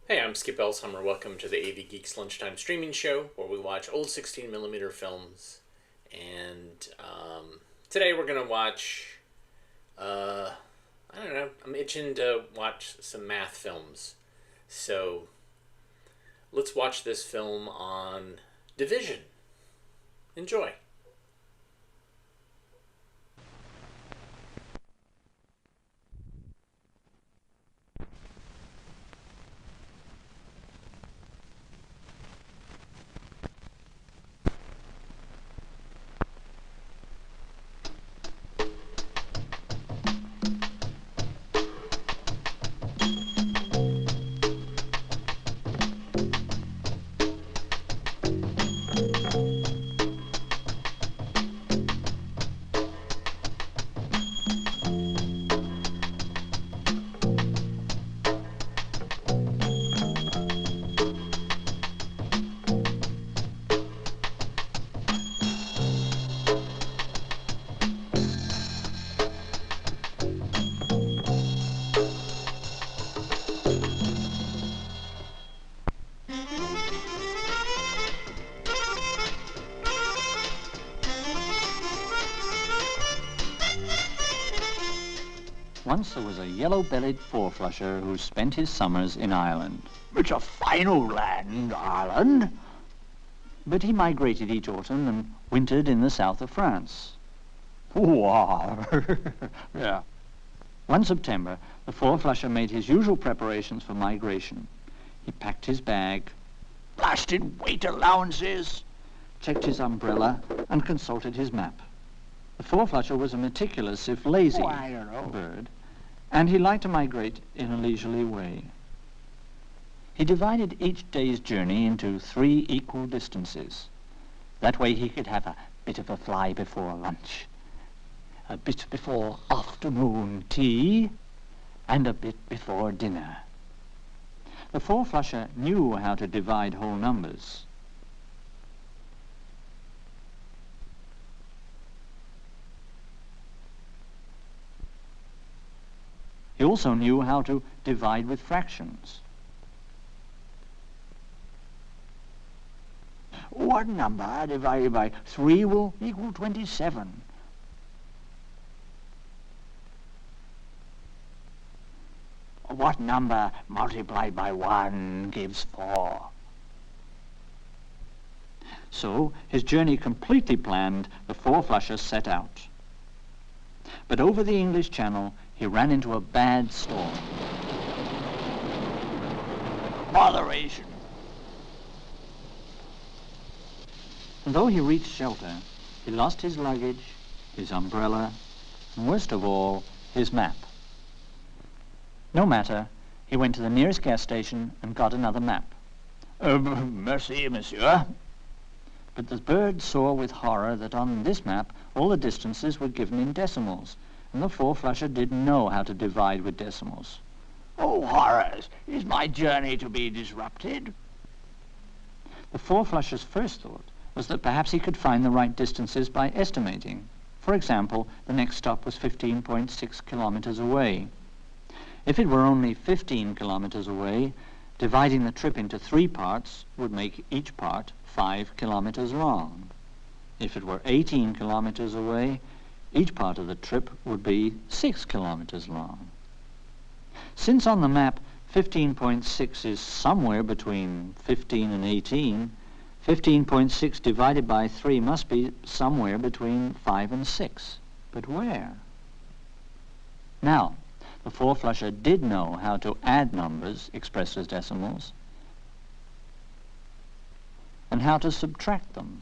Hey, I'm Skip Elshammer. Welcome to the AV Geeks Lunchtime Streaming Show, where we watch old 16mm films. And today we're going to watch, I don't know, I'm itching to watch some math films. So let's watch this film on Division. Enjoy. Once there was a yellow-bellied four-flusher who spent his summers in Ireland. It's a fine old land, Ireland. But he migrated each autumn and wintered in the south of France. Wow. Yeah. One September, the four-flusher made his usual preparations for migration. He packed his bag, Blasted weight allowances. checked his umbrella, and consulted his map. The four-flusher was a meticulous, if lazy, I don't know. bird, and he liked to migrate in a leisurely way. He divided each day's journey into 3 equal distances. That way he could have a bit of a fly before lunch, a bit before afternoon tea, and a bit before dinner. The four-flusher knew how to divide whole numbers. He also knew how to divide with fractions. One number divided by 3 will equal 27. What number multiplied by 1 gives 4? So, his journey completely planned, the four-flusher set out. But over the English Channel, he ran into a bad storm. Botheration. And though he reached shelter, he lost his luggage, his umbrella, and worst of all, his map. No matter, he went to the nearest gas station and got another map. Merci, monsieur. But the bird saw with horror that on this map, all the distances were given in decimals, and the four-flusher didn't know how to divide with decimals. Oh, horrors. Is my journey to be disrupted? The four-flusher's first thought was that perhaps he could find the right distances by estimating. For example, the next stop was 15.6 kilometers away. If it were only 15 kilometers away, dividing the trip into 3 parts would make each part 5 kilometers long. If it were 18 kilometers away, each part of the trip would be 6 kilometers long. Since on the map 15.6 is somewhere between 15 and 18, 15.6 divided by 3 must be somewhere between 5 and 6. But where? Now, the four-flusher did know how to add numbers expressed as decimals and how to subtract them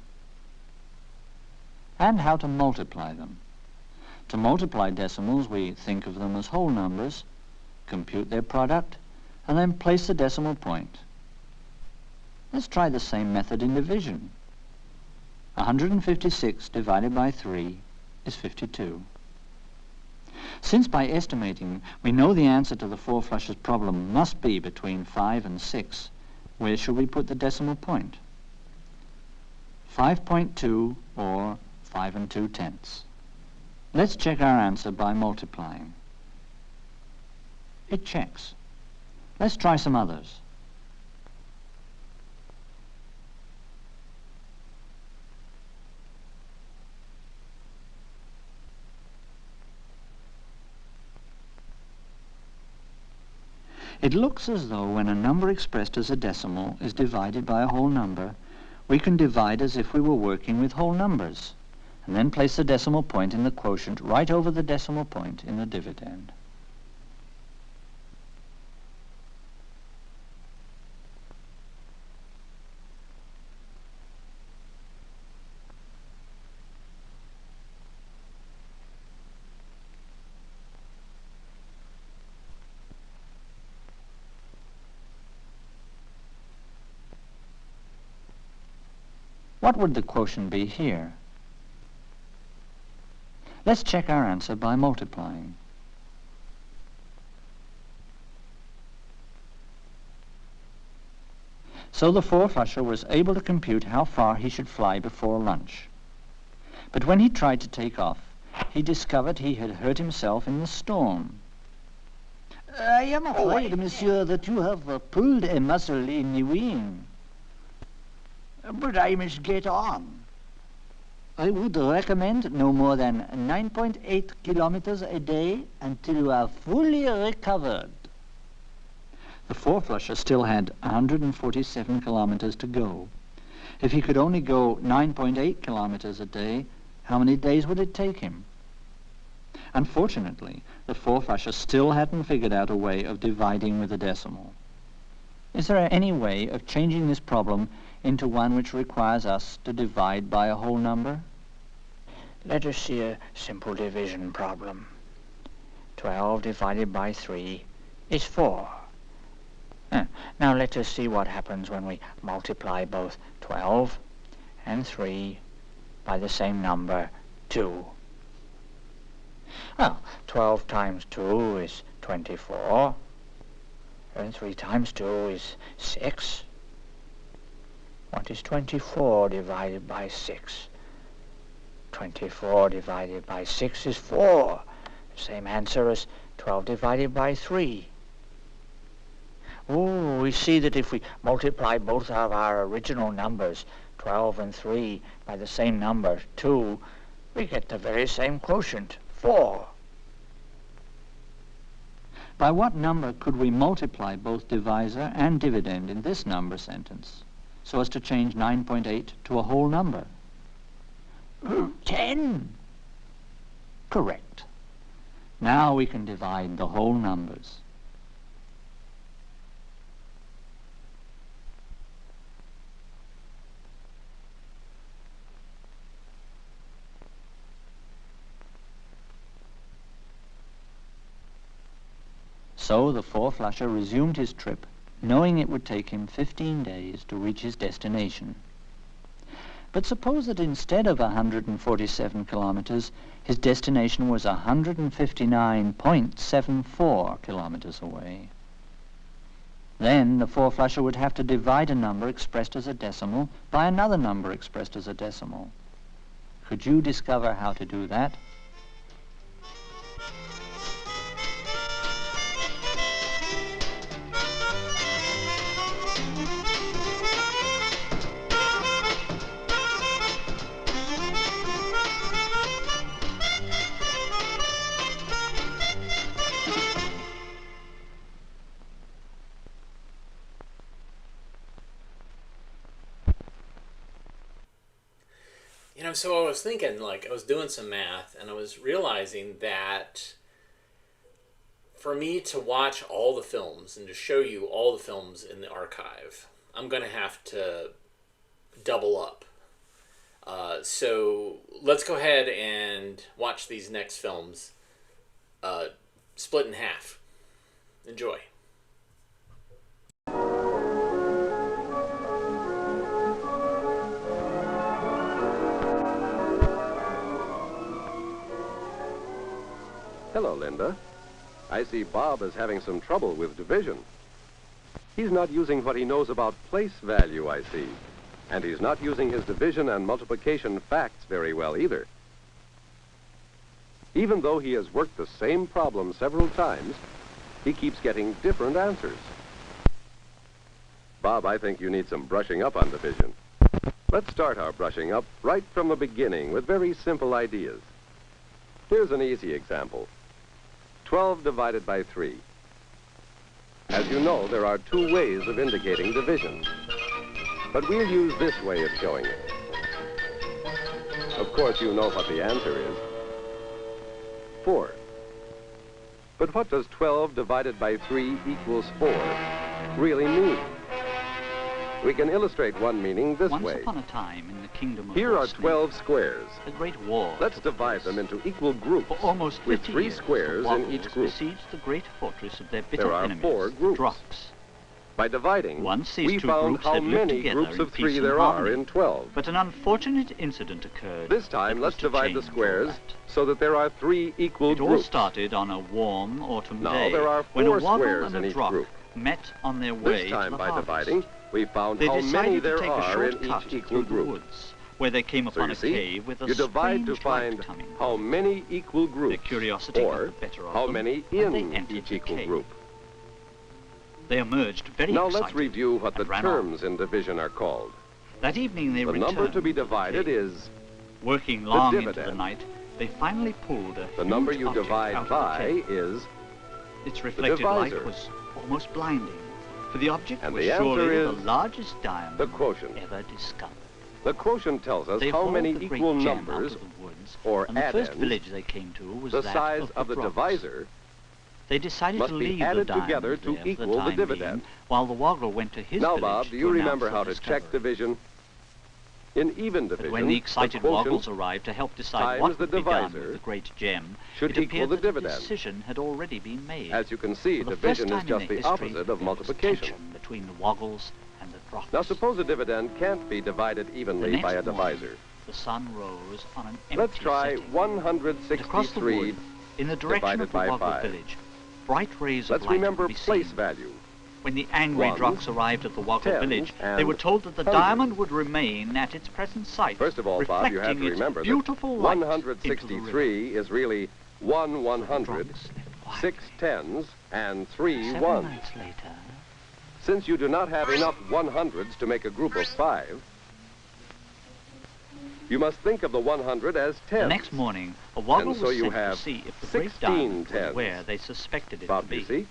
and how to multiply them. To multiply decimals, we think of them as whole numbers, compute their product, and then place the decimal point. Let's try the same method in division. 156 divided by 3 is 52. Since by estimating we know the answer to the four-flusher's problem must be between 5 and 6, where should we put the decimal point? 5.2 or 5 2/10. Let's check our answer by multiplying. It checks. Let's try some others. It looks as though when a number expressed as a decimal is divided by a whole number, we can divide as if we were working with whole numbers, and then place the decimal point in the quotient right over the decimal point in the dividend. What would the quotient be here? Let's check our answer by multiplying. So the four-flusher was able to compute how far he should fly before lunch. But when he tried to take off, he discovered he had hurt himself in the storm. I am afraid, monsieur, that you have pulled a muscle in the wing. But I must get on. I would recommend no more than 9.8 kilometers a day until you are fully recovered. The four-flusher still had 147 kilometers to go. If he could only go 9.8 kilometers a day, how many days would it take him? Unfortunately, the four-flusher still hadn't figured out a way of dividing with a decimal. Is there any way of changing this problem into one which requires us to divide by a whole number? Let us see a simple division problem. 12 divided by 3 is 4. Now let us see what happens when we multiply both 12 and 3 by the same number, 2. Well, 12 times 2 is 24, and 3 times 2 is 6. What is 24 divided by 6? 24 divided by 6 is 4. Same answer as 12 divided by 3. Oh, we see that if we multiply both of our original numbers, 12 and 3, by the same number, 2, we get the very same quotient, 4. By what number could we multiply both divisor and dividend in this number sentence so as to change 9.8 to a whole number? 10. Correct. Now we can divide the whole numbers. So the four-flusher resumed his trip, knowing it would take him 15 days to reach his destination. But suppose that instead of 147 kilometers, his destination was 159.74 kilometers away. Then the four-flusher would have to divide a number expressed as a decimal by another number expressed as a decimal. Could you discover how to do that? So I was thinking, I was doing some math, and I was realizing that for me to watch all the films and to show you all the films in the archive, I'm going to have to double up. So let's go ahead and watch these next films split in half. Enjoy. Hello, Linda. I see Bob is having some trouble with division. He's not using what he knows about place value, I see. And he's not using his division and multiplication facts very well either. Even though he has worked the same problem several times, he keeps getting different answers. Bob, I think you need some brushing up on division. Let's start our brushing up right from the beginning with very simple ideas. Here's an easy example. 12 divided by 3. As you know, there are two ways of indicating division. But we'll use this way of showing it. Of course, you know what the answer is. 4. But what does 12 divided by 3 equals 4 really mean? We can illustrate one meaning this way. Once upon a time in the kingdom of Here are Bosnia, 12 squares. a great war Let's took divide place. them into equal groups For almost 50 with 3 years, squares the in each Woggles group. besieged the great fortress of their bitter There are enemies, 4 the groups. Drops. By dividing, Once these we two found groups how had lived many together groups in of 3 peace and there are harmony. in 12. But an unfortunate incident occurred. This time, that was let's to divide the change all squares that. so that there are 3 equal It all groups. started on a warm autumn Now day there are when a 4 Woggle squares and in a each Drop group. met on their way This time, to the by harvest. dividing, we found They how many decided there to take a are short in cut each equal through the group. woods, where they came So upon you a see, cave with a you divide to strange find light coming how from. many equal Their groups, curiosity got or the better of how them, many and they in entered each the equal cave. group. They emerged very Now excited. let's review what the and ran terms in division are called. on. That evening they The returned number to be the divided cave. is Working long into the dividend. night, they finally pulled a the number huge you object divide out of by the cave. is, Its reflected light divisor. was almost blinding, for the object And was the answer surely is the largest diamond the quotient. ever discovered. The quotient tells us They how hauled many the great equal gem numbers, out of the woods, or and the first add-ins, village they came to was the that size of the Drops. divisor, They decided must to be leave added the diamond together to there for equal the the time dividend. being, while the Woggle went to his Now, village Bob, do to you announce remember the how to check discovery. division? In even But division, when the excited quotient Woggles arrived to help decide times what the would be done divisor with the great gem, should it equal appeared the that a dividend. decision had already been made. As you can see, For the division first is time just in the their history, opposite of there was multiplication. tension between the Woggles and the Drops. Now, suppose a dividend can't be divided The evenly next by a morning, divisor. the sun rose on an empty Let's try setting. And across the 163. wood, in the direction divided of the by Woggle 5. village, bright rays of Let's light remember could be place seen. value. When the angry Ones, Drops arrived at the Woggle tens, village, they and were told that the hundreds. diamond would remain at its present site, First of all, Bob, you have to reflecting its remember that beautiful light into the river. 163 is really 1 100, Drops slept quietly. 6 tens, and 3 7 ones. nights later, Since you do not have enough 100s to make a group of 5, you must think of the 100 as tens. the next morning, a Woggle And so was you sent to have see if the great 16 diamond was tens. where they suspected it Bob, to be. you see?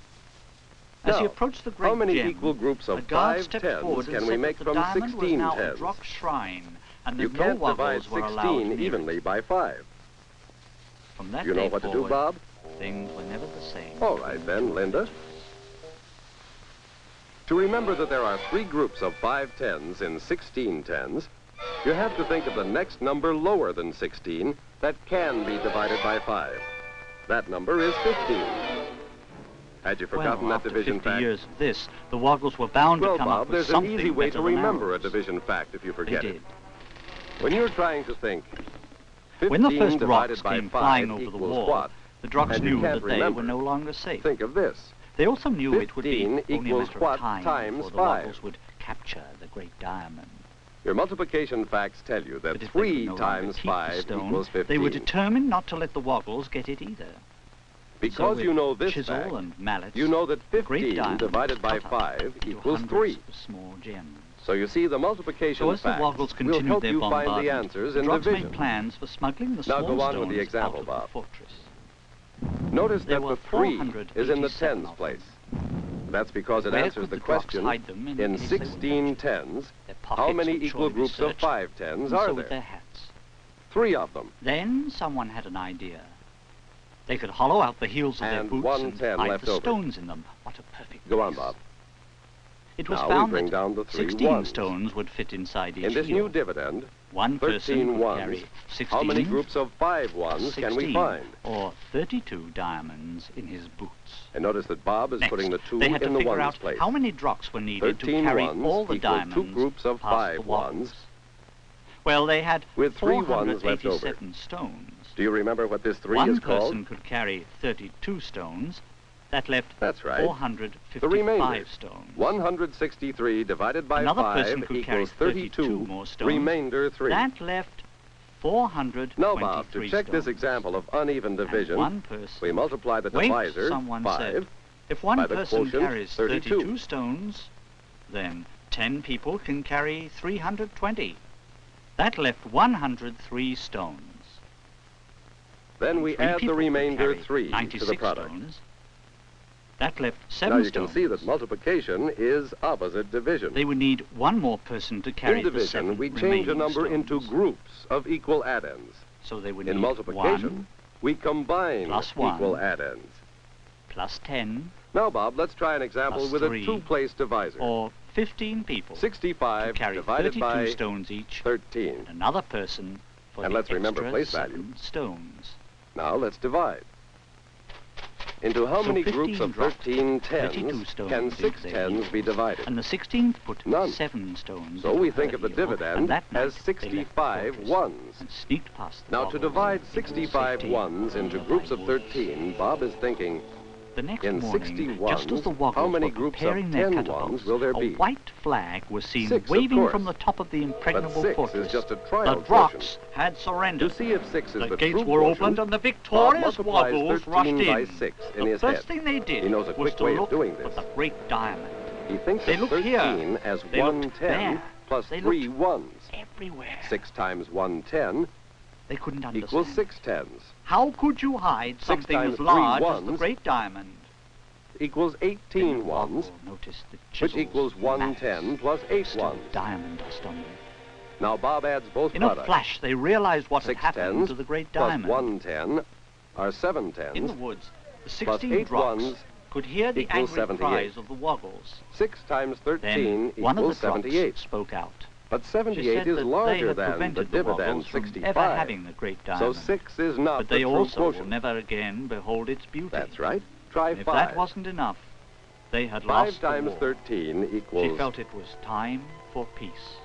As he Now, approached the great how many gem, equal groups a of guard 5 stepped tens forward and can we said make that from the diamond 16 was now tens? a Drops shrine, and You that no can't divide Woggles were allowed 16 near evenly it. by 5. From that You know day what to do, forward, Bob? things were never the same. All right then, Linda. To remember that there are 3 groups of 5 tens in 16 tens, you have to think of the next number lower than 16 that can be divided by 5. That number is 15. Had you forgotten Well, that after division 50 fact? years of this, the Woggles were bound Well, to come Bob, up with there's an something easy way better to than remember a arrows. division fact if you They forget did. it. When you're trying to think, 15 When the first divided rocks by came 5 flying over the equals wall, what? the Drops And you knew can't that they remember. were no longer safe. Think of this. They also knew it would be 15 only a equals matter what of time times before the 5? Woggles would capture the great diamond. Your multiplication facts tell you that But if they 3 could no longer times keep the 5 stone, equals 15. they were determined not to let the Woggles get it either. Because So you with know this chisel fact, and mallets, you know that the great 15 diamond divided by was cut up 5 into equals hundreds 3. of small gems. So you see, the multiplication So as the facts Woggles will continued help their you find bombardment, the answers the in Drops division. made plans for smuggling the Now small go on with stones the example, out of Bob. the fortress. Notice There that were the 3 is in the 487 tens of place. That's because it Where answers could the the Drops question, hide them in in case they were 16 captured? tens, Their how pockets many would equal surely be groups of searched, 5 tens and are so would their there? hats. 3 of them. Then someone had an idea. They could hollow out the heels of their And boots 1 and ten hide left the over. stones in them. What a perfect Go on, place. Bob. It was Now we found bring that down the 3 16 ones. stones would fit inside each In this heel. new dividend, One person 13 could ones, carry 16, how many groups of 5 ones can we 16, find? or 32 diamonds in his boots. And notice that Bob is Next, putting the 2 they had to in the figure ones out place. how many drops were needed to 13 carry ones all the equal diamonds 2 groups of past 5 the ones. Woggles. Well, they had With 3 ones left over. 487 stones. Do you remember what this 3 One is called? person could carry 32 stones. That left That's right. 455 The remainder. stones. 163 divided by Another 5 person could carry equals 32 more stones. remainder 3. That left 423 Now, Bob, to check this stones. example of uneven And division, one person. we multiply the Wait, divisor, someone 5, said. If one by the person quotient, carries 32 stones, then 10 people can carry 320. That left 103 stones. then we Three add the people could remainder carry 3 to 96 the product. stones. That left Now 7 you stones. can see that multiplication is opposite division. They would need one more person to carry In the division, 7 we change a remaining number into stones. groups of equal addends. So they would In need multiplication, 1 we combine plus 1 equal addends. plus 10 Now, Bob, let's try an example plus with 3, a two-place divisor. or 15 people to 65 carry divided 32 by stones each, 13. and another person for And the let's remember extra place 7 value. stones. Now let's divide. Into how So many 15 groups of dropped, 13 32 tens stones can did 6 they tens need. be divided? And the 16th put None. 7 stones. So into we her think of the heel, dividend and that as night they left the 65 fortress ones. and sneaked past the Now, to Woggles divide in 65 safety ones into by groups of woods. 13, Bob is thinking, The next in morning, 60 just as the ones, Woggles how many were groups of preparing their 10 catapults, ones will there be? a white flag was seen 6, of waving course. from the top of the impregnable But 6 fortress. is just a trial The portion. Drox had To surrendered. see if 6 is The the gates true were portion, opened and the Bob victorious multiplies Woggles rushed 13 by in. 6 in The his first head. thing they did He knows a was quick to way of look doing for this. the great diamond. He thinks They of looked 13 here. as They looked 110 there. plus They 3 looked ones. Everywhere. 6 times 110 They couldn't understand. equals 6 tens. How could you hide 6 something times as 3 large as the ones great diamond? Equals 18 ones, Woggle noticed the which chisels, equals 110 maps, plus 8 still ones. diamond dust on them. Now Bob adds both In a products. flash, they realized what had 6 happened tens to the great plus diamond. 110 are 7 In the tens. woods, the plus 16 8 Drox ones could hear the equals angry 78. cries of the Woggles. 6 times 13 Then one of equals the Drox 78. spoke out. But She 78 said is that they larger had than the prevented the dividend Woggles from 65. ever having the great So diamond. 6 is not But the they true also will quotient. never again behold its beauty. That's right. Try And if 5. that wasn't enough, they had 5 lost the times war. 13 She equals felt it was time for peace.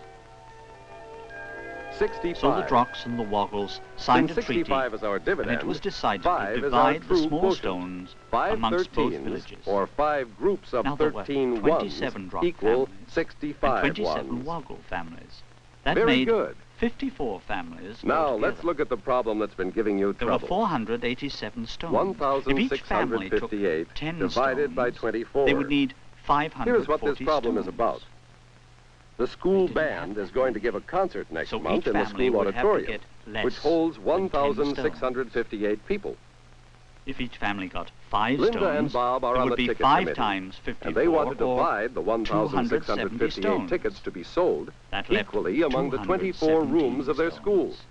65. So the Drox and the Woggles signed Since a treaty, 65 is our and dividend, it was decided 5 to is our divide the true small quotient. stones 5 amongst both 13s, villages. or 5 groups of Now there were 13 27 ones, Drox equal families, 65 and 27 ones. Woggle families. That Very made good. 54 families Now altogether. let's look at the problem that's been giving you There were trouble. 487 stones. If each family took 1,658 10 divided by stones, 24. they would need 540 Here's what this problem is stones. about. The school They didn't have band that is going to many. give a concert next So month each in the family school would have to auditorium, get less which holds than 10 stones. 1,658 people. If each family got 5 Linda stones, and Bob are it on would the be ticket 5 committee, times 54, and they want to or divide the 1,658 stones. tickets to be sold that left equally among the 24 rooms of their stones. schools.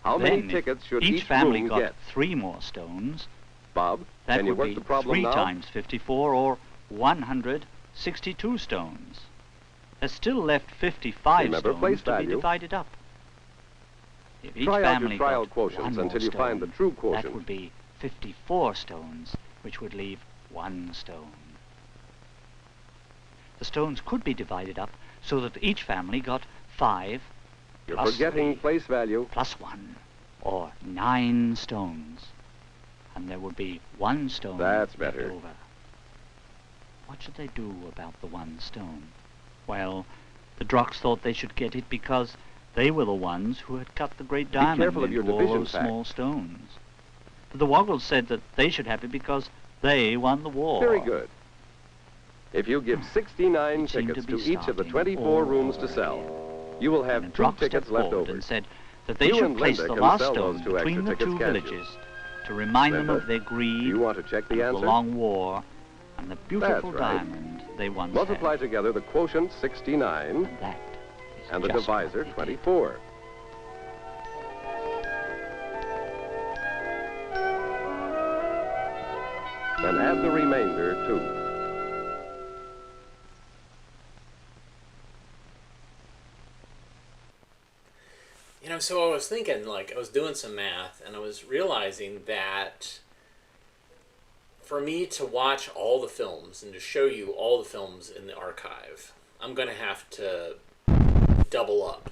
How many Then, tickets should each family room got get? 3 more stones. Bob, That can you would work be the problem 3 now? times 54, or 162 stones. There's still left 55 Remember place stones to be value. divided up. If each Try out your family trial got quotients one more until you find the stone, true that quotient. would be 54 stones, which would leave 1 stone. The stones could be divided up so that each family got 5 You're plus forgetting 3 place value. plus 1, or 9 stones. And there would be 1 stone That's left better. over. What should they do about the 1 stone? Well, the Drox thought they should get it because they were the ones who had cut the great diamond careful of your into all division those facts. small stones. But the Woggles said that they should have it because they won the war. Very good. If you give 69 It seemed tickets to to be each of the starting 24 all rooms to over sell, again. you will And have the 2 Drox tickets stepped left forward over. and said that they You should and place Linda the can last sell those stone 2 extra between the tickets, 2 can't you? villages to remind them Linda, of their Do greed you want to check the and of answer? the long war and the beautiful That's right. diamond they once Multiply had. together the quotient 69 And that is and the just what divisor they did. 24. Then add the remainder too. You know, so I was thinking, like, I was doing some math, and I was realizing that for me to watch all the films and to show you all the films in the archive, I'm going to have to double up.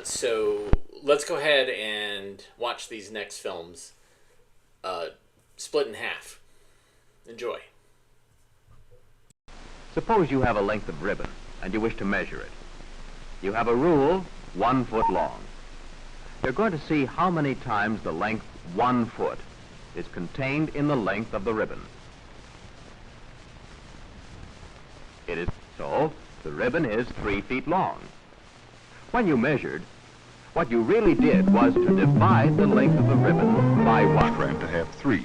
So let's go ahead and watch these next films split in half. Enjoy. Suppose you have a length of ribbon and you wish to measure it. You have a rule 1 foot long. You're going to see how many times the length 1 foot is contained in the length of the ribbon. It is so, the ribbon is 3 feet long. When you measured, what you really did was to divide the length of the ribbon by 1. Trying to have 3.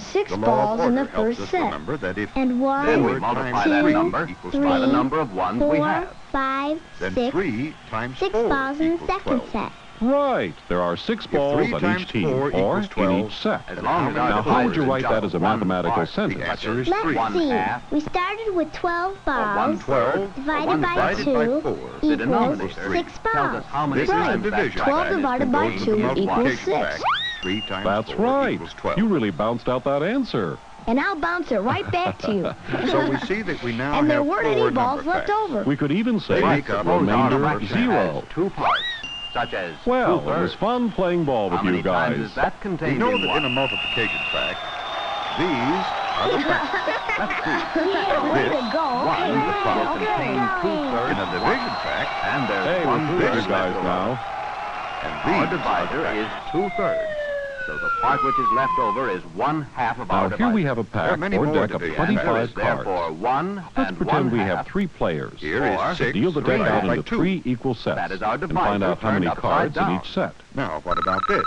6 The law balls of in order the helps first us set. remember that if And 1, Then we 4 multiply times that 3 number equals three, by the 12, number of ones we 4, have. 5, then 6, 3 times 6 4 balls in the equals second 12. set. right. There are 6 balls 3 on times each team, 4 or equals in 12. each set. As long as Now, our how would you dividers write that as a just one mathematical part, sentence? The answer is Let's 3. One see. half. We started with 12 Or one balls. third. Divided by divided 2 by 4. The equals denominator 6 tells us balls. how many This is the times that division fraction 12 is divided by contained 2 in equals one. 6. Fact. 3 times That's 4 right. equals 12. You really bounced out that answer. And I'll bounce it right back to you. So we see that we now And there have weren't 4 any number balls left facts. over. We could even say They the make up Suppose our remainder fraction 0. has 2 parts, such as Well, it 2/3. was fun playing ball with How many you times guys. is that We contained know in that one? in a multiplication fact, these are the facts. That's 2. Way to go. One Okay, will okay, contain okay. 2/3 In a division fact, and there's Hey, one we're third with you guys left now. over. and Our these are the divider facts. is 2/3. So the part which is left over is 1/2 of our Now, divider. here we have a There are pack many or more deck of divisions. 25 Therefore, cards. 1 Let's and pretend we 1/2. have 3 players. Here Or is 6 Deal the deck divided out by into 2. 3 equal sets That is our and find divisor out how many turned cards upside in down. each set. Now, what about this?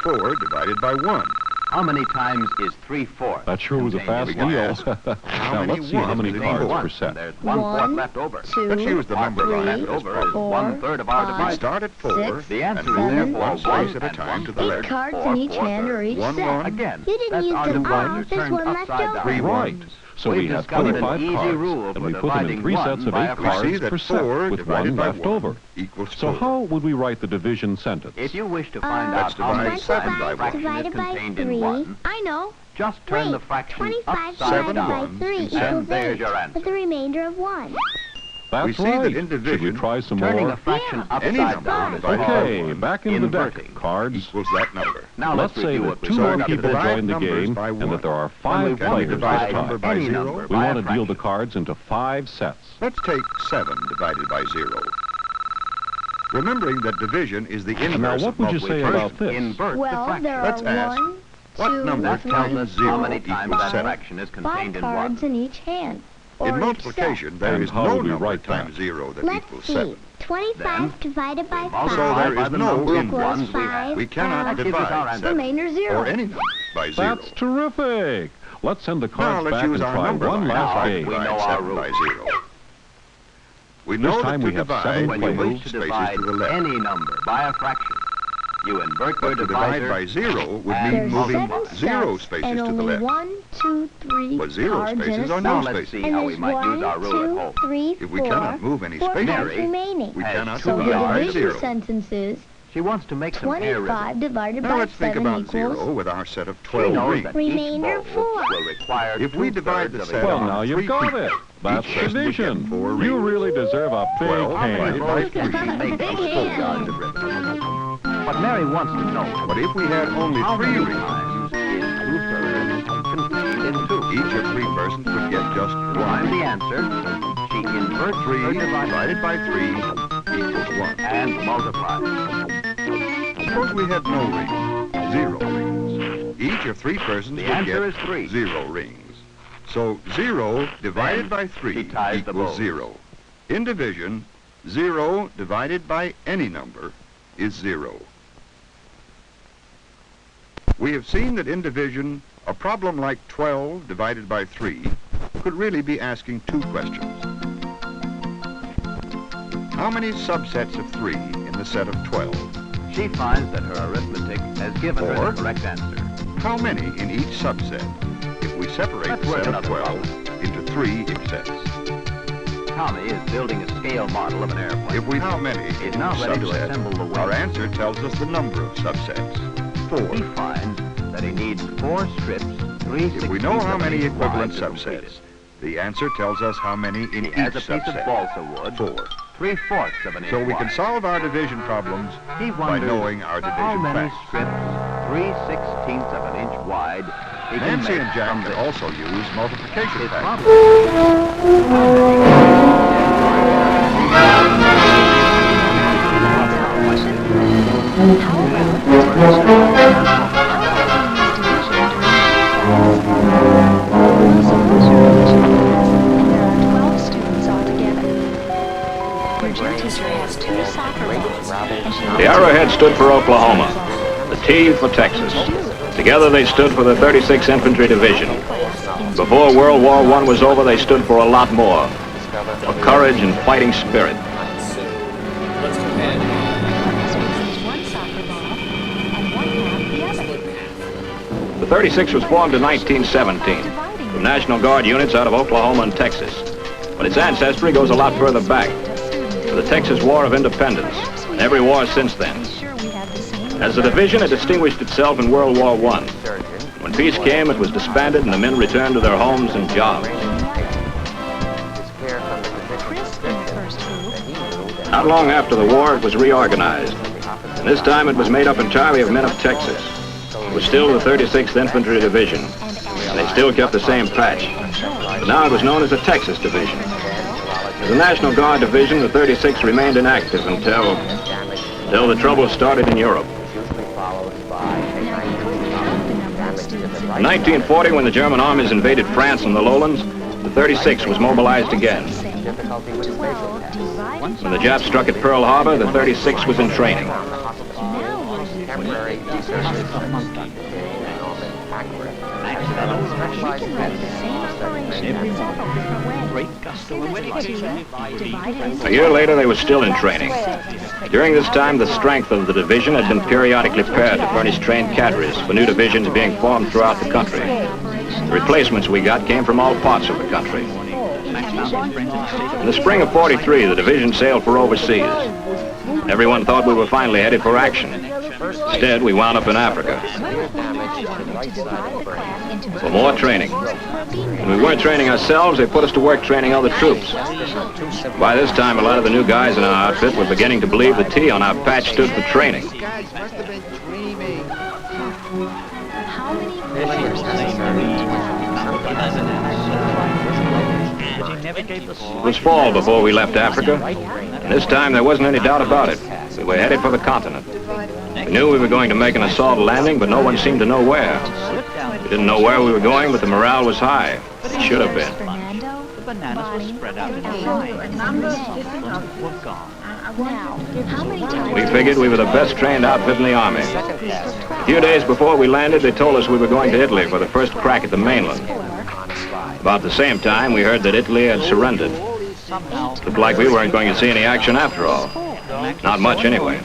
4 divided by 1. How many times is 3/4? That sure was a fast We can deal. ask, Now, many let's see how many ones cards in per each set. There's 1/4 1, left over. 2, Let's use the number Part line left as over is problem. 1/3 of our five, We divider. start at 4 The and answer is move therefore one space 1 at a and time to the 8 left. cards Or in each hand or each 1, set. 1. Again, You didn't that's use our them divisor all. There's turned one left upside over. down. 3 Right. ones. So We've we have discovered an 25 easy cards, rule and for we put them in dividing 3 sets of one 8 by a We see cards that per 4 set, with divided 1 by left 1 over. equals 4. So how would we write the division sentence? If you wish to find let's out how many divide 7 times by a fraction is divided by contained 3. in 1, I know. just turn Wait, the fraction 25 upside divided down, by 3 and equals there's 8, your answer. with a remainder of 1. That's We see right. that in Should we division, try some Turning more? a fraction Yeah. Any upside number down is divided by called Okay, one back into the deck. inverting. Cards. Equals that number. Now Let's say review that what we 2 So more we learned can people divide joined the numbers game by and one. that there are When 5 we players divide this a number time. by any 0. number We by want a to deal the fraction. cards into 5 sets. Let's take 7 divided by 0. Remembering that division is the inverse And now, of what would you say multiplication. about this? Invert the Well, fraction. there Let's are ask, 1, what 2, number That tells 3, us 0 how many times equals that 7. fraction is 5 contained in cards 1. in each hand. Or In each multiplication, there And is how no would we number write that? times 0 that set. equals Let's 7. see. 25 Then divided by multiply 5 So there by is the no number of inverse. ones we have. 5 We cannot cards, That gives us our divide answer. 7 remainder 0. or any number by 0. That's terrific. Let's send the Now cards let's back use and our try number one line. last Now game. we Divide know our 7 by rules. 0. We This know time that we to have divide, 7 When we you players. wish move to spaces divide to the left. any number by a fraction, you invert your But to divide divisor by 0 would and mean There's moving seven 0 sets spaces and to the only left. 1, 2, 3 But 0 cards in spaces a are Now no set. let's spaces. see And how we there's might use 1, our rule at 2, home. 3, If we 4, cannot move any 4 spaces, cards Mary remaining. we has cannot two So the divide by yards. division 0. sentence is She wants to make some hair 25 ribbons. divided Now by let's think 7 about equals 0 with our set of She 12 knows rings. that Remainder each bowl 4. will require If we divide the 2/3 of a set Well, on now three you've got people, it. That's each person would get division. 4 You rings. really deserve a 12 big divided hand. by She 3 make Big those 4 hand. yards of ribbon. What Mary wants to know But if we had only how 3 many rings, times is 2/3 contained in 2? each of 3 persons would get just To find 1 the ring. answer, she inverts 3 her divisor divided by 3 equals 1. and multiplies. Suppose we had no rings, 0 rings. Each of 3 persons The would answer is get 3. 0 rings. So 0 divided Then by she 3 ties the equals bows. 0. In division, 0 divided by any number is 0. We have seen that in division, a problem like 12 divided by 3 could really be asking 2 questions. How many subsets of 3 in the set of 12? She finds that her arithmetic has given her Or- the correct answer. How many in each subset if we separate Let's the work set of another 12 into 3 if sets? Tommy is building a scale model of an airplane. If we how many in He's now each ready to subset, assemble the wings. our answer tells us the number of subsets, 4. He finds that he needs 4 strips, 3 If we know how many 16ths of an inch equivalent wide to complete subsets, it. the answer tells us how many in He each adds a piece of subset. balsa wood, 4. 3/4 of an inch So we can wide. solve our division problems He by wonders knowing our how division many facts. strips, 3/16ths of an inch wide, he can Nancy make and Jack from can this. also use multiplication His facts. problem The arrowhead stood for Oklahoma, the T for Texas. Together they stood for the 36th Infantry Division. Before World War I was over, they stood for a lot more, for courage and fighting spirit. So let's go ahead and The 36th was formed in 1917 from National Guard units out of Oklahoma and Texas. But its ancestry goes a lot further back, to the Texas War of Independence, and every war since then. As a division, it distinguished itself in World War I. When peace came, it was disbanded and the men returned to their homes and jobs. Not long after the war, it was reorganized. And this time it was made up entirely of men of Texas. It was still the 36th Infantry Division, and they still kept the same patch. But now it was known as the Texas Division. As a National Guard division, the 36th remained inactive until the trouble started in Europe. In 1940, when the German armies invaded France and the lowlands, the 36th was mobilized again. When the Japs struck at Pearl Harbor, the 36th was in training. A year later, they were still in training. During this time, the strength of the division had been periodically paired to furnish trained cadres for new divisions being formed throughout the country. The replacements we got came from all parts of the country. In the spring of '43, the division sailed for overseas. Everyone thought we were finally headed for action. Instead, we wound up in Africa for more training. When we weren't training ourselves, they put us to work training other troops. By this time, a lot of the new guys in our outfit were beginning to believe the T on our patch stood for training. It was fall before we left Africa, and this time there wasn't any doubt about it. We were headed for the continent. We knew we were going to make an assault landing, but no one seemed to know where. We didn't know where we were going, but the morale was high. It should have been. The bananas were spread out in a line. Were gone. We figured we were the best trained outfit in the Army. A few days before we landed, they told us we were going to Italy for the first crack at the mainland. About the same time, we heard that Italy had surrendered. Looked like we weren't going to see any action after all. Not much, anyway.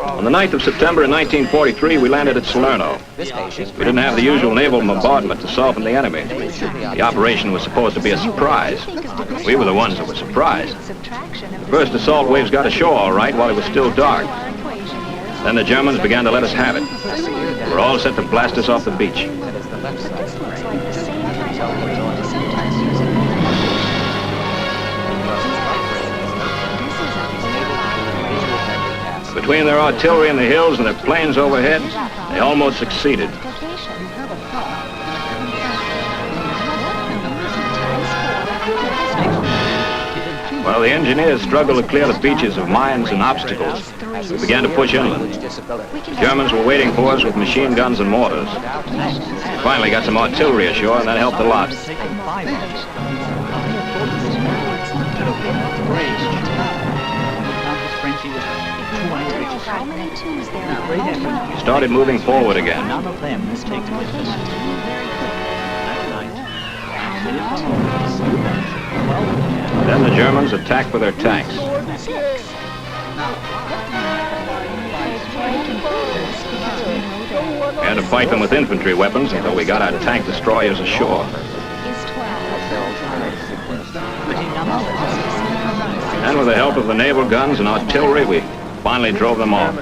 On the 9th of September in 1943, we landed at Salerno. We didn't have the usual naval bombardment to soften the enemy. The operation was supposed to be a surprise. We were the ones that were surprised. The first assault waves got ashore all right while it was still dark. Then the Germans began to let us have it. They were all set to blast us off the beach. Between their artillery in the hills and their planes overhead, they almost succeeded. While the engineers struggled to clear the beaches of mines and obstacles, we began to push inland. The Germans were waiting for us with machine guns and mortars. We finally got some artillery ashore, and that helped a lot. We started moving forward again. None of them was taken with us. Then the Germans attacked with their tanks. We had to fight them with infantry weapons until we got our tank destroyers ashore. And with the help of the naval guns and artillery, we finally drove them off.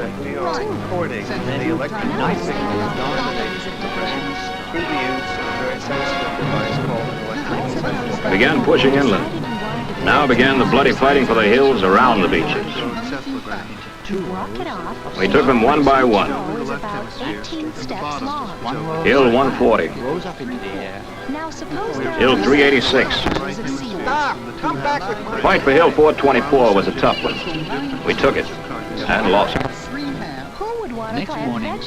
We began pushing inland. Now began the bloody fighting for the hills around the beaches. We took them one by one. Hill 140. Hill 386. The fight for Hill 424 was a tough one. We took it and lost it. Next morning,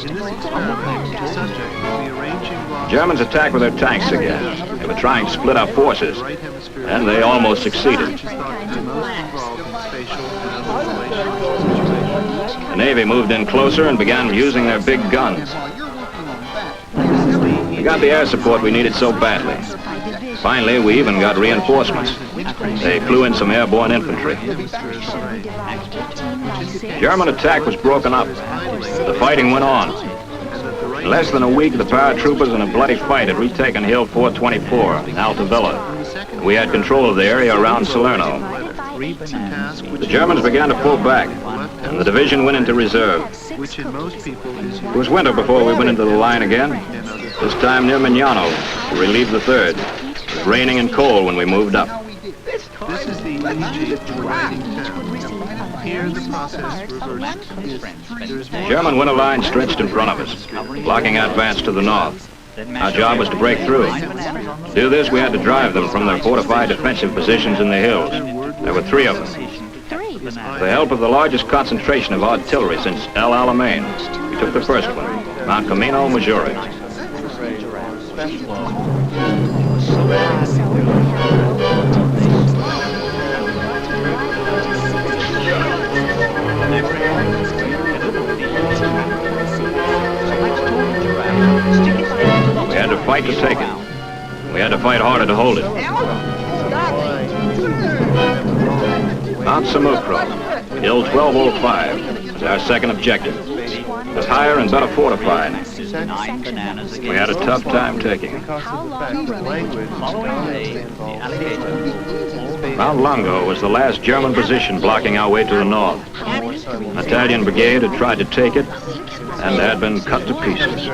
Germans attacked with their tanks again. They were trying to split our forces, and they almost succeeded. The Navy moved in closer and began using their big guns. We got the air support we needed so badly. Finally, we even got reinforcements. They flew in some airborne infantry. German attack was broken up. The fighting went on. In less than a week, the paratroopers in a bloody fight had retaken Hill 424 in Altavilla. We had control of the area around Salerno. The Germans began to pull back, and the division went into reserve. It was winter before we went into the line again, this time near Mignano, to relieve the 3rd. It was raining and cold when we moved up. This is the imagery of dividing town. Here the process reverses. The German winter line stretched in front of us, blocking our advance to the north. Our job was to break through. To do this, we had to drive them from their fortified defensive positions in the hills. There were 3 of them. With the help of the largest concentration of artillery since El Alamein, we took the first one, Mount Camino, Missouri. We had to fight to take it. We had to fight harder to hold it. Mount Samukro, Hill 1205, was our second objective. It was higher and better fortified. We had a tough time taking it. Mount Longo was the last German position blocking our way to the north. An Italian brigade had tried to take it and had been cut to pieces.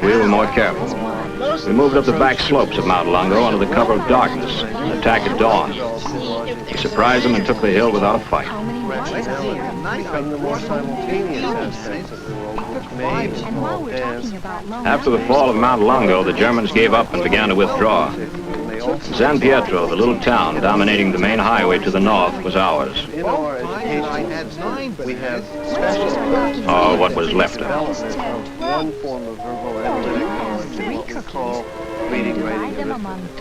We were more careful. We moved up the back slopes of Mount Longo under the cover of darkness and attacked at dawn. We surprised them and took the hill without a fight. After the fall of Mount Longo, the Germans gave up and began to withdraw. San Pietro, the little town dominating the main highway to the north, was ours. Oh, what was left of it. One form of verbal analytics is what we call reading, writing, and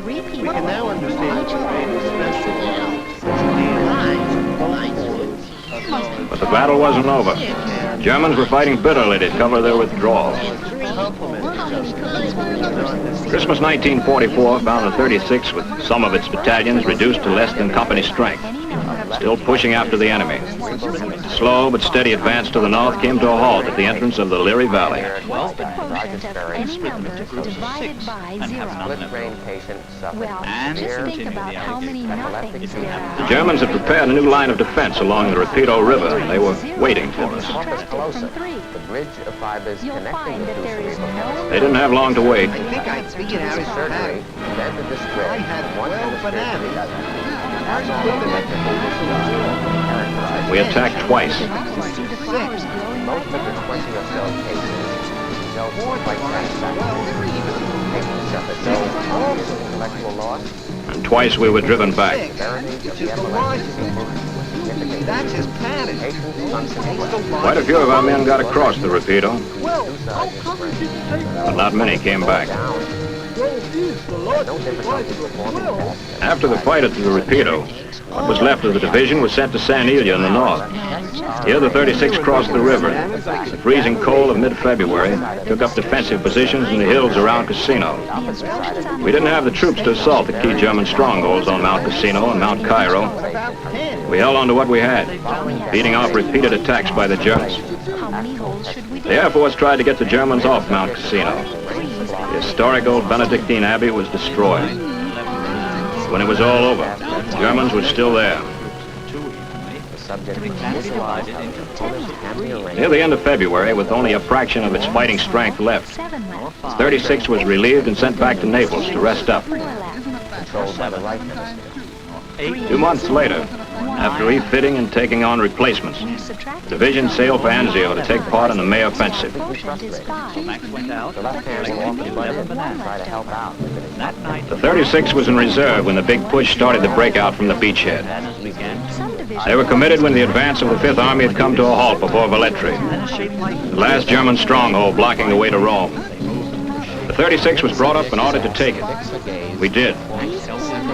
arithmetic. We can now understand the But the battle wasn't over. Germans were fighting bitterly to cover their withdrawal. Christmas 1944 found the 36th with some of its battalions reduced to less than company strength, still pushing after the enemy. The slow but steady advance to the north came to a halt at the entrance of the Leary Valley. The Germans had prepared a new line of defense along the Rapido River, and they were waiting for us. They didn't have long to wait. We attacked twice. And twice we were driven back. Quite a few of our men got across the Rapido, but not many came back. After the fight at the Rapido, what was left of the division was sent to San Ilya in the north. Here the 36th crossed the river. The freezing cold of mid-February took up defensive positions in the hills around Cassino. We didn't have the troops to assault the key German strongholds on Mount Cassino and Mount Cairo. We held on to what we had, beating off repeated attacks by the Germans. The Air Force tried to get the Germans off Mount Cassino. The historic old Benedictine Abbey was destroyed. When it was all over, the Germans were still there. Near the end of February, with only a fraction of its fighting strength left, the 36th was relieved and sent back to Naples to rest up. 2 months later, after refitting and taking on replacements, the division sailed for Anzio to take part in the May offensive. The 36th was in reserve when the big push started to break out from the beachhead. They were committed when the advance of the Fifth Army had come to a halt before Velletri, the last German stronghold blocking the way to Rome. The 36th was brought up and ordered to take it. We did.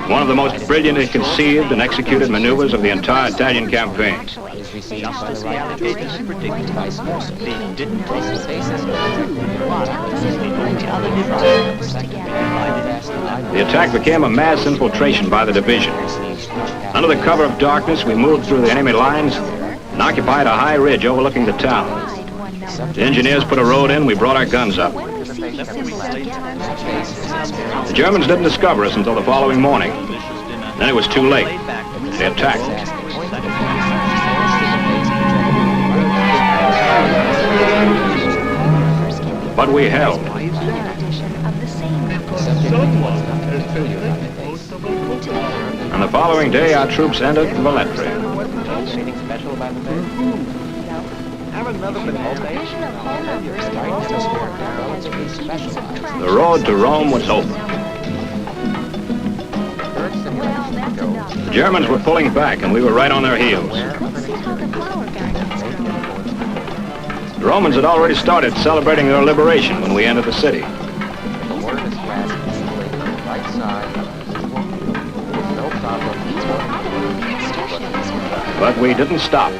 One of the most brilliantly conceived and executed maneuvers of the entire Italian campaign. The attack became a mass infiltration by the division. Under the cover of darkness, we moved through the enemy lines and occupied a high ridge overlooking the town. The engineers put a road in, we brought our guns up. The Germans didn't discover us until the following morning. Then it was too late. They attacked. But we held. On the following day, our troops entered Velletri. The road to Rome was open. The Germans were pulling back, and we were right on their heels. The Romans had already started celebrating their liberation when we entered the city. But we didn't stop.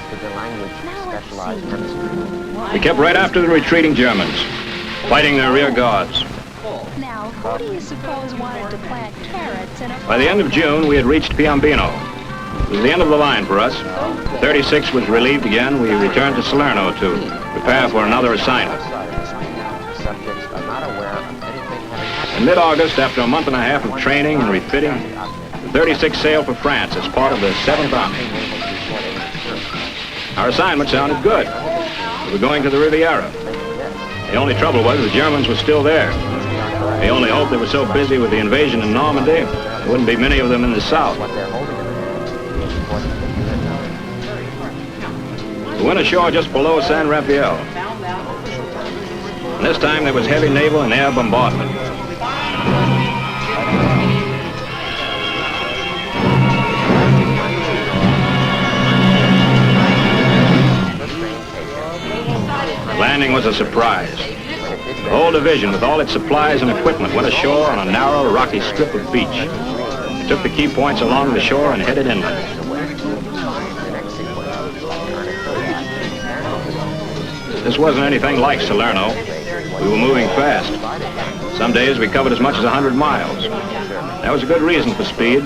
We kept right after the retreating Germans, fighting their rear guards. Now, who do you suppose wanted to plant carrots in a... By the end of June, we had reached Piombino. It was the end of the line for us. 36 was relieved again. We returned to Salerno to prepare for another assignment. In mid-August, after a month and a half of training and refitting, the 36 sailed for France as part of the 7th Army. Our assignment sounded good. We were going to the Riviera. The only trouble was the Germans were still there. The only hope they were so busy with the invasion in Normandy, there wouldn't be many of them in the south. We went ashore just below San Rafael. And this time there was heavy naval and air bombardment. Landing was a surprise. The whole division, with all its supplies and equipment, went ashore on a narrow, rocky strip of beach. We took the key points along the shore and headed inland. This wasn't anything like Salerno. We were moving fast. Some days we covered as much as 100 miles. That was a good reason for speed.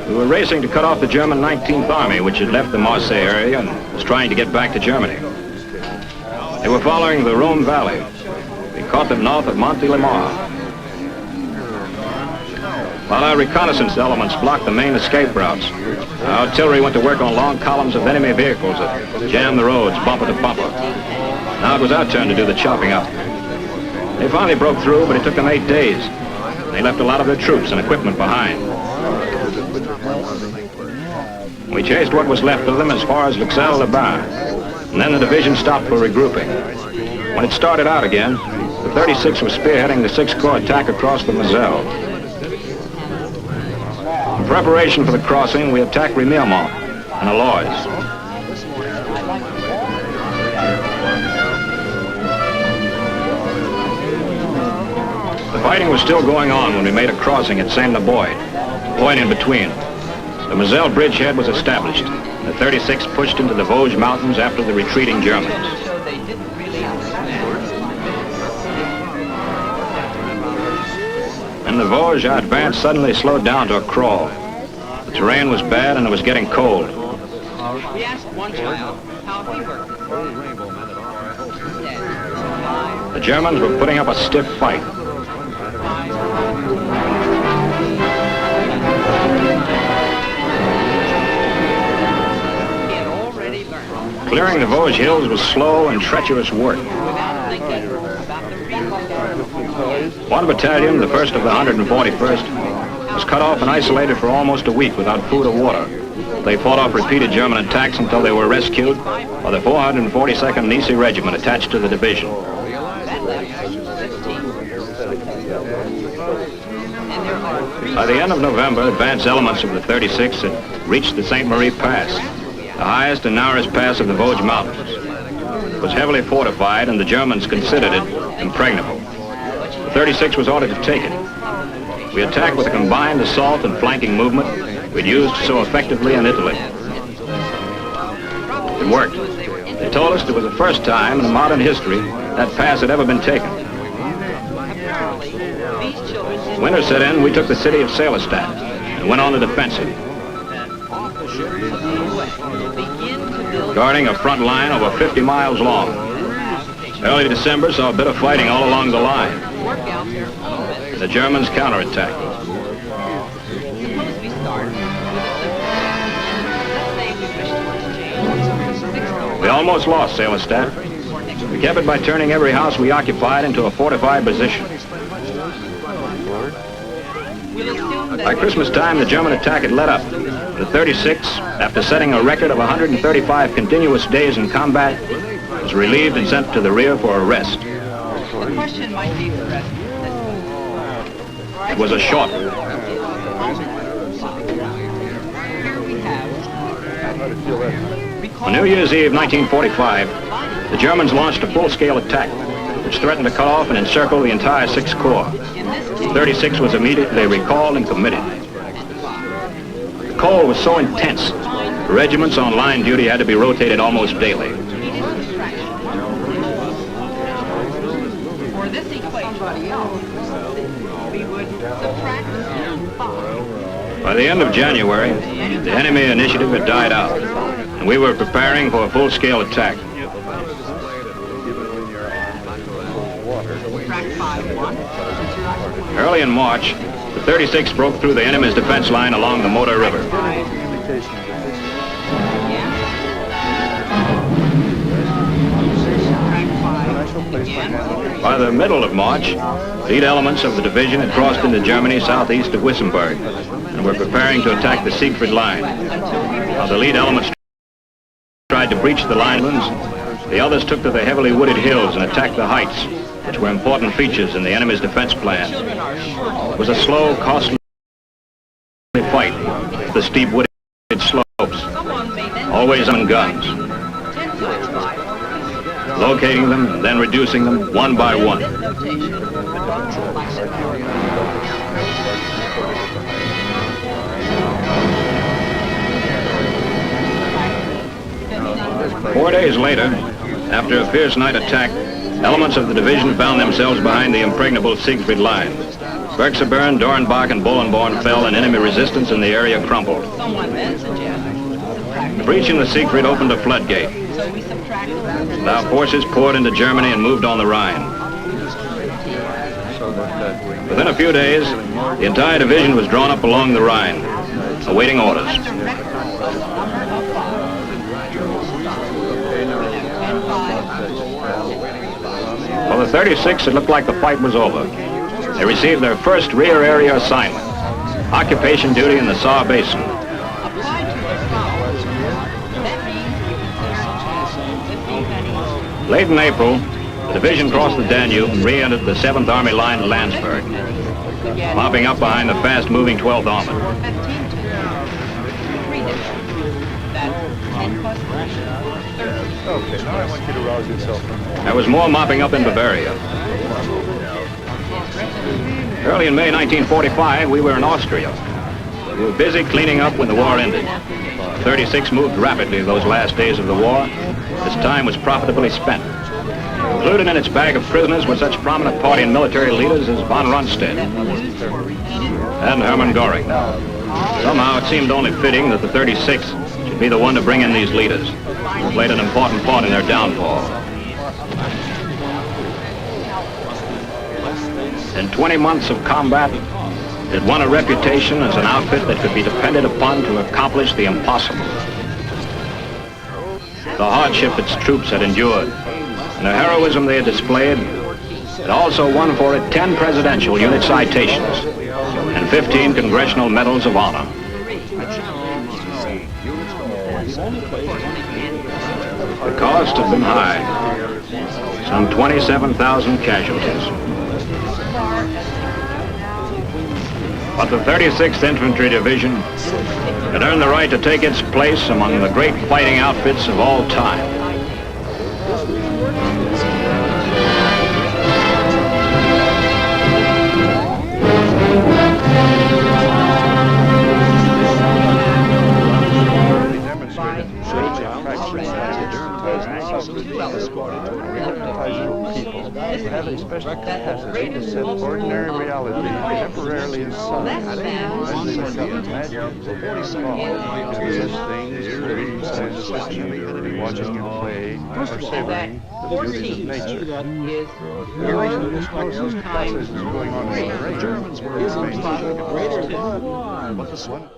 We were racing to cut off the German 19th Army, which had left the Marseille area and was trying to get back to Germany. They were following the Rhone Valley. We caught them north of Montélimar. While our reconnaissance elements blocked the main escape routes, our artillery went to work on long columns of enemy vehicles that jammed the roads bumper to bumper. Now it was our turn to do the chopping up. They finally broke through, but it took them 8 days. They left a lot of their troops and equipment behind. We chased what was left of them as far as Luxeuil-les-Bains, and then the division stopped for regrouping. When it started out again, the 36 was spearheading the 6th Corps attack across the Moselle. In preparation for the crossing, we attacked Remiremont and Aloys. The fighting was still going on when we made a crossing at Saint-Leboid, the point in between. The Moselle bridgehead was established. The 36 pushed into the Vosges Mountains after the retreating Germans. In the Vosges, our advance suddenly slowed down to a crawl. The terrain was bad and it was getting cold. We asked one child how he worked. The Germans were putting up a stiff fight. Clearing the Vosges hills was slow and treacherous work. One battalion, the 1st of the 141st, was cut off and isolated for almost a week without food or water. They fought off repeated German attacks until they were rescued by the 442nd Nice Regiment attached to the division. By the end of November, advance elements of the 36 had reached the St. Marie Pass, the highest and narrowest pass of the Vosges Mountains. It was heavily fortified and the Germans considered it impregnable. The 36 was ordered to take it. We attacked with a combined assault and flanking movement we'd used so effectively in Italy. It worked. They told us it was the first time in modern history that pass had ever been taken. Winter set in, we took the city of Saalestad and went on the defensive, guarding a front line over 50 miles long. Early December saw a bit of fighting all along the line. The Germans counterattacked. We almost lost Sailorstadt. We kept it by turning every house we occupied into a fortified position. By Christmas time, the German attack had let up. The 36, after setting a record of 135 continuous days in combat, was relieved and sent to the rear for a rest. The question might be the rest. It was a short one. On New Year's Eve 1945, the Germans launched a full-scale attack, which threatened to cut off and encircle the entire 6th Corps. The 36 was immediately recalled and committed. The cold was so intense, the regiments on line duty had to be rotated almost daily. For this equation, we would subtract 5. By the end of January, the enemy initiative had died out, and we were preparing for a full-scale attack. Early in March, the 36 broke through the enemy's defense line along the Motor River. By the middle of March, lead elements of the division had crossed into Germany southeast of Wissembourg and were preparing to attack the Siegfried Line. While the lead elements tried to breach the linelands, the others took to the heavily wooded hills and attacked the heights, which were important features in the enemy's defense plan. It was a slow, costly fight, the steep wooded slopes, always on guns, locating them and then reducing them one by one. 4 days later, after a fierce night attack, elements of the division found themselves behind the impregnable Siegfried Line. Bergseburn, Dornbach, and Bollenborn fell, and enemy resistance in the area crumbled. The breach in the Siegfried opened a floodgate. Our forces poured into Germany and moved on the Rhine. Within a few days, the entire division was drawn up along the Rhine, awaiting orders. For the 36, it looked like the fight was over. They received their first rear area assignment, occupation duty in the Saar Basin. Late in April, the division crossed the Danube and re-entered the 7th Army line at Landsberg, mopping up behind the fast-moving 12th Armored. Okay, now I want you to rouse yourself. There was more mopping up in Bavaria. Early in May 1945, we were in Austria. We were busy cleaning up when the war ended. 36 moved rapidly those last days of the war. This time was profitably spent. Included in its bag of prisoners were such prominent party and military leaders as von Rundstedt and Hermann Göring. Somehow it seemed only fitting that the 36 should be the one to bring in these leaders, who played an important part in their downfall. In 20 months of combat, it won a reputation as an outfit that could be depended upon to accomplish the impossible. The hardship its troops had endured and the heroism they had displayed had also won for it 10 presidential unit citations and 15 congressional medals of honor. The cost had been high, some 27,000 casualties. But the 36th Infantry Division had earned the right to take its place among the great fighting outfits of all time. Having special capacity to set ordinary reality temporarily aside. Watching a play or savoring the 14 is your time. Germans were greater than one. But the sun.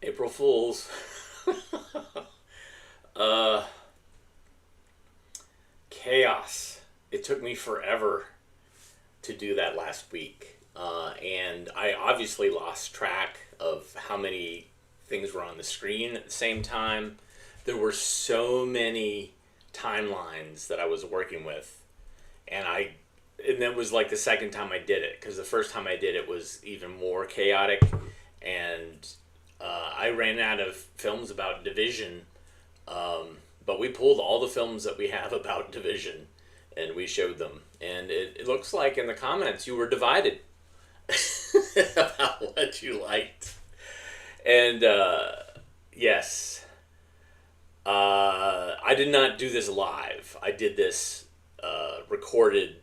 April Fools. Chaos. It took me forever to do that last week. And I obviously lost track of how many things were on the screen at the same time. There were so many timelines that I was working with. And that was like the second time I did it, because the first time I did it was even more chaotic. And I ran out of films about Division, but we pulled all the films that we have about Division and we showed them. And it looks like in the comments you were divided about what you liked. And yes, I did not do this live. I did this recorded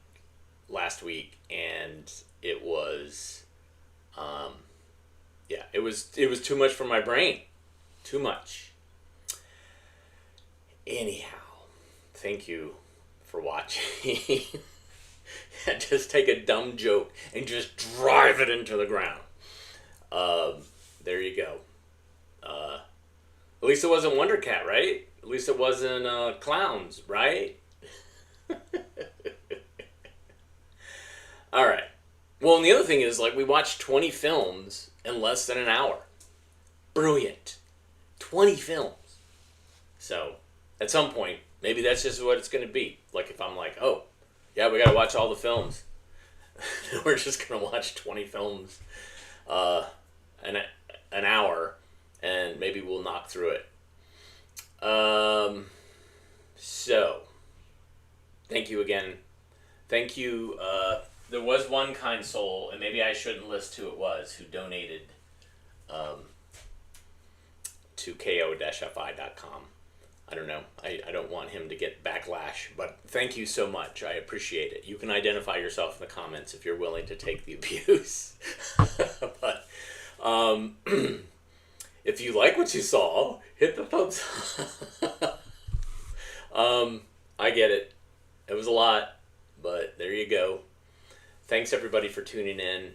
last week, and it was it was too much for my brain. Too much. Anyhow, thank you for watching. Just take a dumb joke and just drive it into the ground. There you go. At least it wasn't Wonder Cat, right? At least it wasn't clowns, right? All right. Well, and the other thing is, like, we watched 20 films in less than an hour. Brilliant. 20 films. So, at some point, maybe that's just what it's going to be. Like, if I'm like, oh, yeah, we got to watch all the films. We're just going to watch 20 films an hour, and maybe we'll knock through it. So, thank you again. Thank you. There was one kind soul, and maybe I shouldn't list who it was, who donated to ko-fi.com. I don't know. I don't want him to get backlash, but thank you so much. I appreciate it. You can identify yourself in the comments if you're willing to take the abuse. But if you like what you saw, hit the thumbs up. I get it. It was a lot, but there you go. Thanks everybody for tuning in.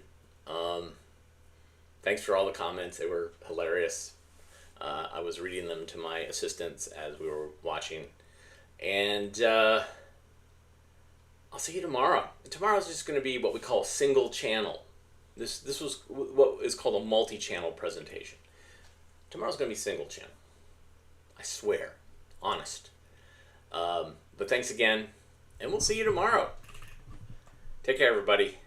Thanks for all the comments. They were hilarious. I was reading them to my assistants as we were watching. And I'll see you tomorrow. Tomorrow's just going to be what we call single channel. This was what is called a multi-channel presentation. Tomorrow's going to be single channel. I swear. Honest. But thanks again, and we'll see you tomorrow. Take care, everybody.